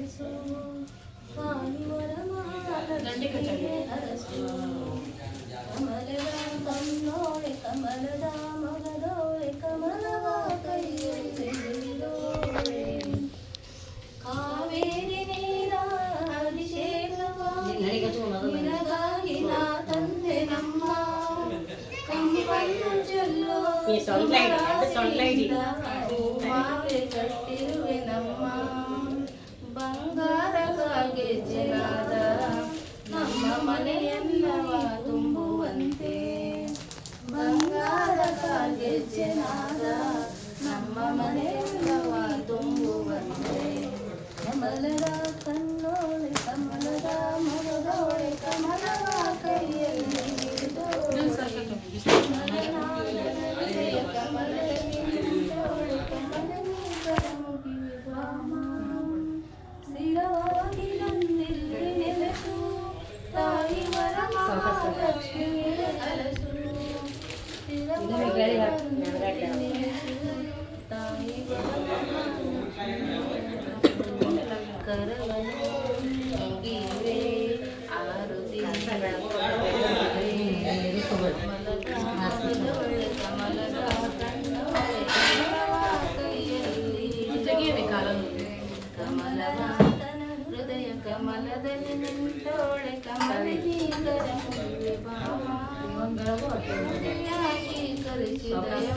ಹರಸು ತಾಯಿ ವರಮಹಾಲಕ್ಷ್ಮಿಯೇ ಹರಸು ಕಮಲದ ಕಣ್ಣೋಳೆ ಕಮಲದ ಮಗದೋಳೆ ಕಮಲವ ಕೈಯಲ್ಲಿ ಹಿಡಿದೋಳೆ ಕಾವೇರಿ ನೀರ ಅಭಿಷೇಕವ ನಿನಗಾಗಿ ನಾ ತಂದೆ ನಮ್ಮ ಕಂಪನ್ನು ಚೆಲ್ಲೋ ಮಾವೆ ಕಟ್ಟಿರುವೆ ನಮ್ಮ ಬಂಗಾರಗಾಗಿ ಗೆಜ್ಜೆನಾದ ನಮ್ಮ ಮನೆಯೆಲ್ಲವ ತುಂಬುವಂತೆ ಬಂಗಾರಗಾಗಿ ಗೆಜ್ಜೆನಾದ ನಮ್ಮ ಮನೆಯೆಲ್ಲವ ತುಂಬುವಂತೆ ಕಮಲದ ಕಣ್ಣೋಳೆ ಕಮಲದ ಮಗದೋಳೆ ಕಮಲವ ಕೈಯಲ್ಲಿ ಹಿಡಿದೋಳೆ ಕಮಲದಲ್ಲಿ ನಿಂತೋಳೆ ಕಮಲನಿ ಕರಮುಗಿವೆ ಬಾಮ ಸ್ಥಿರವಾಗಿ ನನ್ನಿಲ್ಲಿ ನೆಲೆಸು ತಾಯಿ ವರಮಹಾಲಕ್ಷ್ಮಿಯೇ ಹರಸು ಸ್ಥಿರವಾಗಿ ನನ್ನಿಲ್ಲಿ ನೆಲೆಸು ತಾಯಿ ಕರವನ್ನು ಮುಗಿವೆ ಆರು ದಿನಗಳ ಕಮಲದ ಕಣ್ಣೋಳೆ ಕಮಲವ ಕೈಯಲ್ಲಿ ಕಮಲನಾಥನ ಹೃದಯ ಕಮಲದಲ್ಲಿ ನಿಂತೋಳೆ ಕಮಲಿನಿ ಕರಮುಗಿವೆ ಬಾಮ ಸ್ವೀಕರಿಸಿದಯ